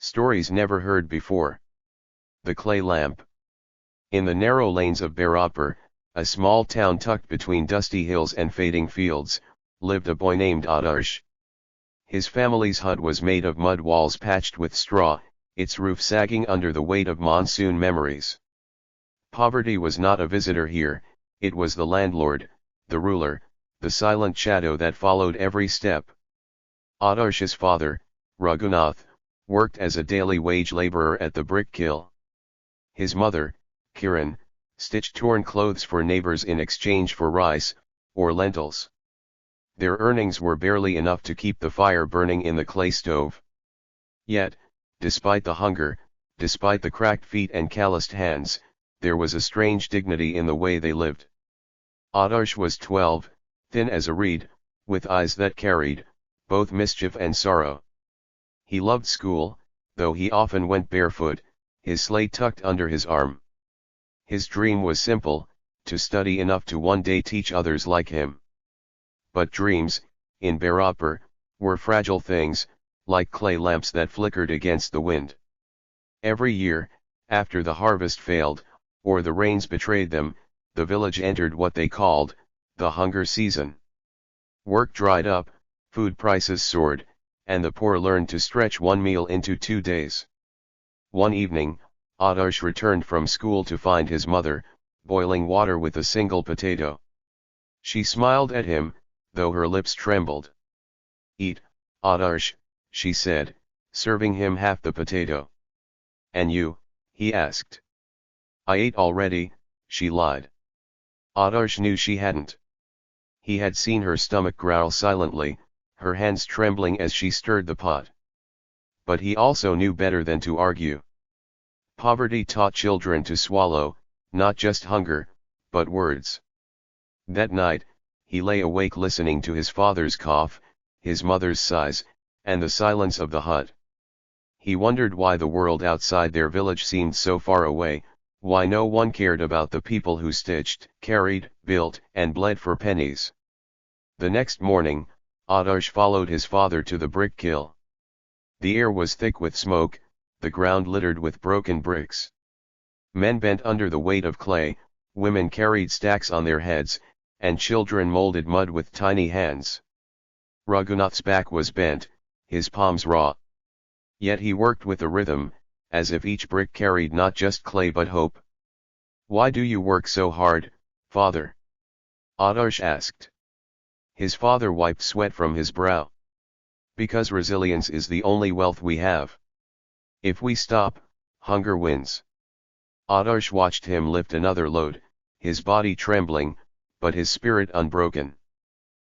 Stories never heard before. The clay lamp. In the narrow lanes of Bhairavpur, a small town tucked between dusty hills and fading fields, lived a boy named Adarsh. His family's hut was made of mud walls patched with straw, its roof sagging under the weight of monsoon memories. Poverty was not a visitor here, it was the landlord, the ruler, the silent shadow that followed every step. Adarsh's father, Raghunath, worked as a daily wage laborer at the brick kiln. His mother, Kiran, stitched torn clothes for neighbors in exchange for rice, or lentils. Their earnings were barely enough to keep the fire burning in the clay stove. Yet, despite the hunger, despite the cracked feet and calloused hands, there was a strange dignity in the way they lived. Adarsh was 12, thin as a reed, with eyes that carried both mischief and sorrow. He loved school, though he often went barefoot, his slate tucked under his arm. His dream was simple, to study enough to one day teach others like him. But dreams, in Bhairavpur, were fragile things, like clay lamps that flickered against the wind. Every year, after the harvest failed, or the rains betrayed them, the village entered what they called the hunger season. Work dried up, food prices soared, and the poor learned to stretch one meal into 2 days. One evening, Adarsh returned from school to find his mother boiling water with a single potato. She smiled at him, though her lips trembled. "Eat, Adarsh," she said, serving him half the potato. "And you?" he asked. "I ate already," she lied. Adarsh knew she hadn't. He had seen her stomach growl silently, her hands trembling as she stirred the pot. But he also knew better than to argue. Poverty taught children to swallow, not just hunger, but words. That night, he lay awake listening to his father's cough, his mother's sighs, and the silence of the hut. He wondered why the world outside their village seemed so far away, why no one cared about the people who stitched, carried, built, and bled for pennies. The next morning, Adarsh followed his father to the brick kiln. The air was thick with smoke, the ground littered with broken bricks. Men bent under the weight of clay, women carried stacks on their heads, and children molded mud with tiny hands. Raghunath's back was bent, his palms raw. Yet he worked with a rhythm, as if each brick carried not just clay but hope. "Why do you work so hard, father?" Adarsh asked. His father wiped sweat from his brow. "Because resilience is the only wealth we have. If we stop, hunger wins." Adarsh watched him lift another load, his body trembling, but his spirit unbroken.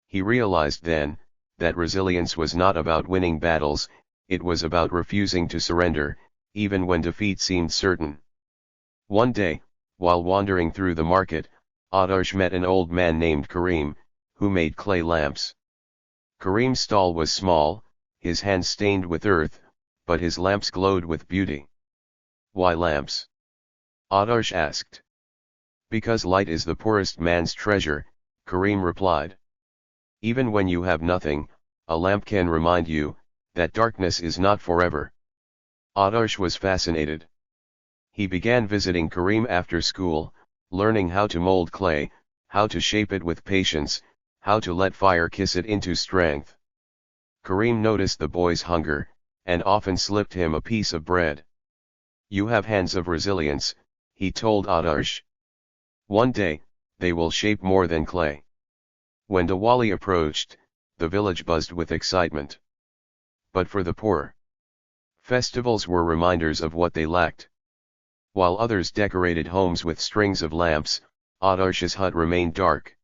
He realized then, that resilience was not about winning battles, it was about refusing to surrender, even when defeat seemed certain. One day, while wandering through the market, Adarsh met an old man named Karim, who made clay lamps. Karim's stall was small, his hands stained with earth, but his lamps glowed with beauty. "Why lamps?" Adarsh asked. "Because light is the poorest man's treasure," Karim replied. "Even when you have nothing, a lamp can remind you that darkness is not forever." Adarsh was fascinated. He began visiting Karim after school, learning how to mold clay, how to shape it with patience, how to let fire kiss it into strength. Karim noticed the boy's hunger, and often slipped him a piece of bread. "You have hands of resilience," he told Adarsh. "One day, they will shape more than clay." When Diwali approached, the village buzzed with excitement. But for the poor, festivals were reminders of what they lacked. While others decorated homes with strings of lamps, Adarsh's hut remained dark.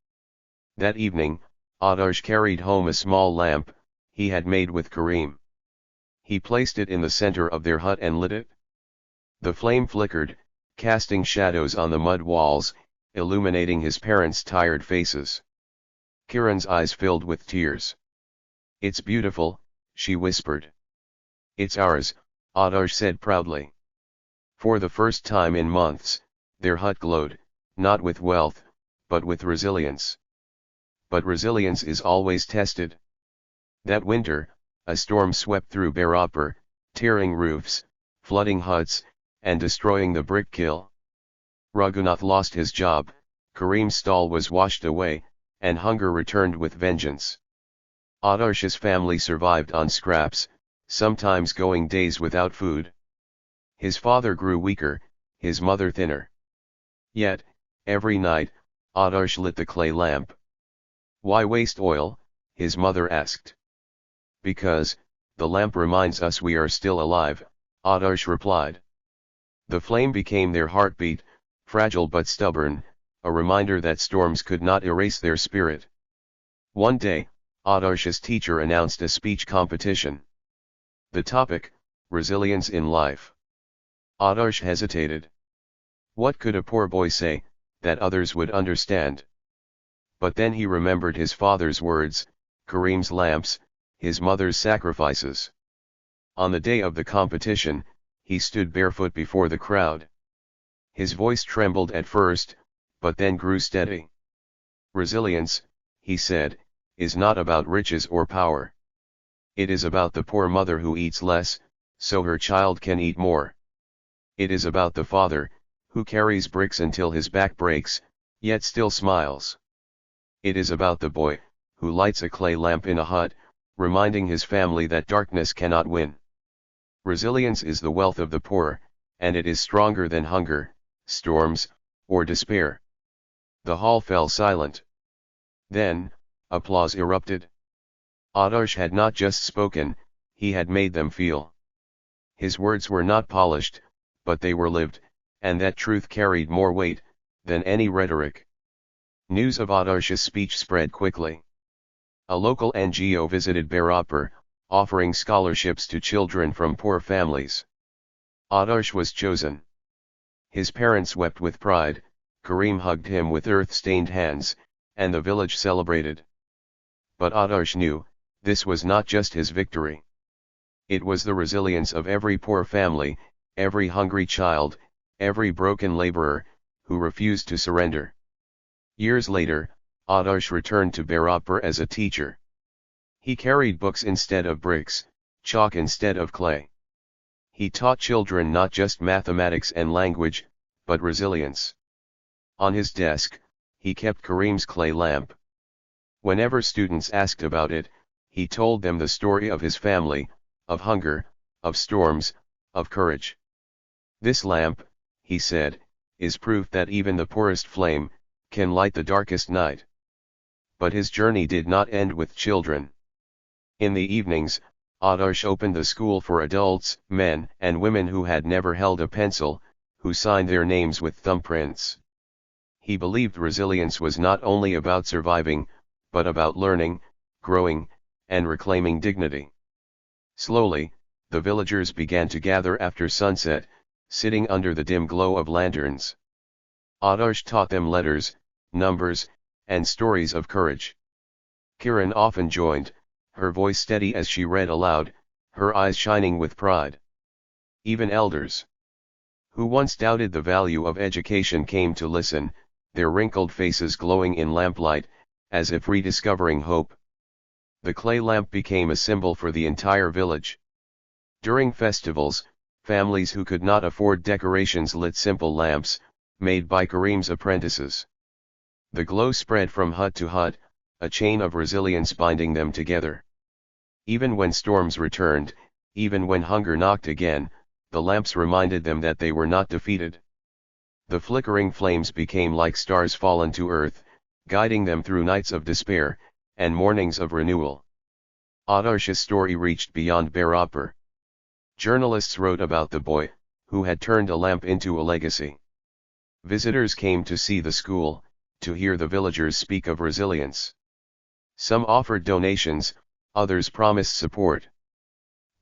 That evening, Adarsh carried home a small lamp he had made with Karim. He placed it in the center of their hut and lit it. The flame flickered, casting shadows on the mud walls, illuminating his parents' tired faces. Kiran's eyes filled with tears. "It's beautiful," she whispered. "It's ours," Adarsh said proudly. For the first time in months, their hut glowed, not with wealth, but with resilience. But resilience is always tested. That winter, a storm swept through Bhairavpur, tearing roofs, flooding huts, and destroying the brick kiln. Raghunath lost his job, Karim's stall was washed away, and hunger returned with vengeance. Adarsh's family survived on scraps, sometimes going days without food. His father grew weaker, his mother thinner. Yet, every night, Adarsh lit the clay lamp. "Why waste oil?" his mother asked. "Because, the lamp reminds us we are still alive," Adarsh replied. The flame became their heartbeat, fragile but stubborn, a reminder that storms could not erase their spirit. One day, Adarsh's teacher announced a speech competition. The topic, resilience in life. Adarsh hesitated. What could a poor boy say, that others would understand? But then he remembered his father's words, Karim's lamps, his mother's sacrifices. On the day of the competition, he stood barefoot before the crowd. His voice trembled at first, but then grew steady. "Resilience," he said, "is not about riches or power. It is about the poor mother who eats less, so her child can eat more. It is about the father, who carries bricks until his back breaks, yet still smiles. It is about the boy, who lights a clay lamp in a hut, reminding his family that darkness cannot win. Resilience is the wealth of the poor, and it is stronger than hunger, storms, or despair." The hall fell silent. Then, applause erupted. Adarsh had not just spoken, he had made them feel. His words were not polished, but they were lived, and that truth carried more weight than any rhetoric. News of Adarsh's speech spread quickly. A local NGO visited Bhairavpur, offering scholarships to children from poor families. Adarsh was chosen. His parents wept with pride, Karim hugged him with earth-stained hands, and the village celebrated. But Adarsh knew, this was not just his victory. It was the resilience of every poor family, every hungry child, every broken laborer, who refused to surrender. Years later, Adarsh returned to Bhairavpur as a teacher. He carried books instead of bricks, chalk instead of clay. He taught children not just mathematics and language, but resilience. On his desk, he kept Karim's clay lamp. Whenever students asked about it, he told them the story of his family, of hunger, of storms, of courage. "This lamp," he said, "is proof that even the poorest flame can light the darkest night." But his journey did not end with children. In the evenings, Adarsh opened the school for adults, men and women who had never held a pencil, who signed their names with thumbprints. He believed resilience was not only about surviving, but about learning, growing, and reclaiming dignity. Slowly, the villagers began to gather after sunset, sitting under the dim glow of lanterns. Adarsh taught them letters, numbers, and stories of courage. Kiran often joined, her voice steady as she read aloud, her eyes shining with pride. Even elders, who once doubted the value of education, came to listen, their wrinkled faces glowing in lamplight, as if rediscovering hope. The clay lamp became a symbol for the entire village. During festivals, families who could not afford decorations lit simple lamps, made by Karim's apprentices. The glow spread from hut to hut, a chain of resilience binding them together. Even when storms returned, even when hunger knocked again, the lamps reminded them that they were not defeated. The flickering flames became like stars fallen to earth, guiding them through nights of despair, and mornings of renewal. Adarsh's story reached beyond Bhairavpur. Journalists wrote about the boy, who had turned a lamp into a legacy. Visitors came to see the school, to hear the villagers speak of resilience. Some offered donations, others promised support.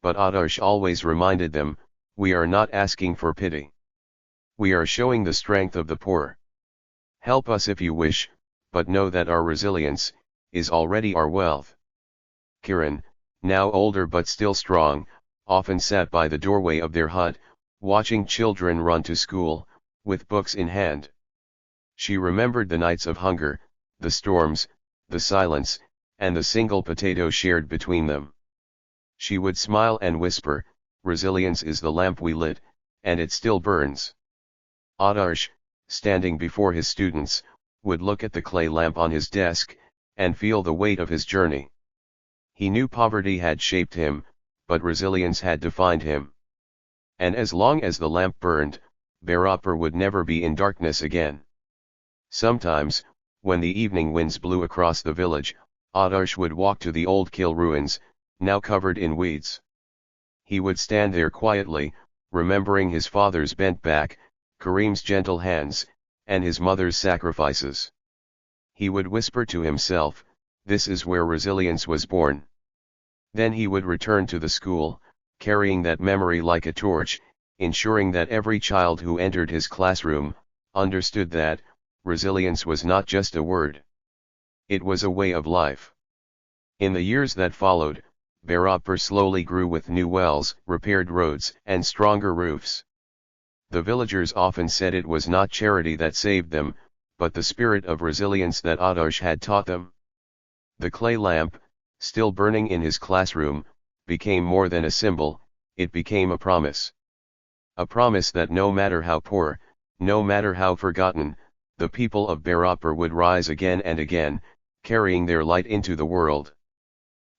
But Adarsh always reminded them, "We are not asking for pity. We are showing the strength of the poor. Help us if you wish, but know that our resilience is already our wealth." Kiran, now older but still strong, often sat by the doorway of their hut, watching children run to school, with books in hand. She remembered the nights of hunger, the storms, the silence, and the single potato shared between them. She would smile and whisper, resilience is the lamp we lit, and it still burns. Adarsh, standing before his students, would look at the clay lamp on his desk, and feel the weight of his journey. He knew poverty had shaped him, but resilience had defined him. And as long as the lamp burned, Bhairavpur would never be in darkness again. Sometimes, when the evening winds blew across the village, Adarsh would walk to the old kill ruins, now covered in weeds. He would stand there quietly, remembering his father's bent back, Karim's gentle hands, and his mother's sacrifices. He would whisper to himself, "This is where resilience was born." Then he would return to the school, carrying that memory like a torch, ensuring that every child who entered his classroom understood that resilience was not just a word. It was a way of life. In the years that followed, Bhairavpur slowly grew with new wells, repaired roads, and stronger roofs. The villagers often said it was not charity that saved them, but the spirit of resilience that Adarsh had taught them. The clay lamp, still burning in his classroom, became more than a symbol, it became a promise. A promise that no matter how poor, no matter how forgotten, the people of Bhairavpur would rise again and again, carrying their light into the world.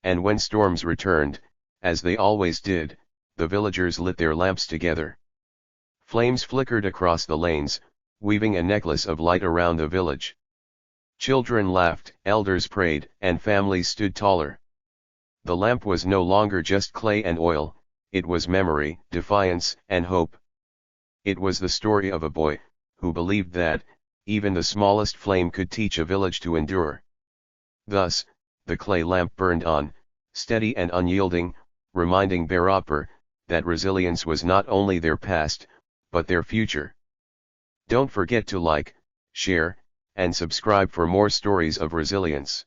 And when storms returned, as they always did, the villagers lit their lamps together. Flames flickered across the lanes, weaving a necklace of light around the village. Children laughed, elders prayed, and families stood taller. The lamp was no longer just clay and oil, it was memory, defiance, and hope. It was the story of a boy, who believed that, even the smallest flame could teach a village to endure. Thus, the clay lamp burned on, steady and unyielding, reminding Bhairavpur that resilience was not only their past, but their future. Don't forget to like, share, and subscribe for more stories of resilience.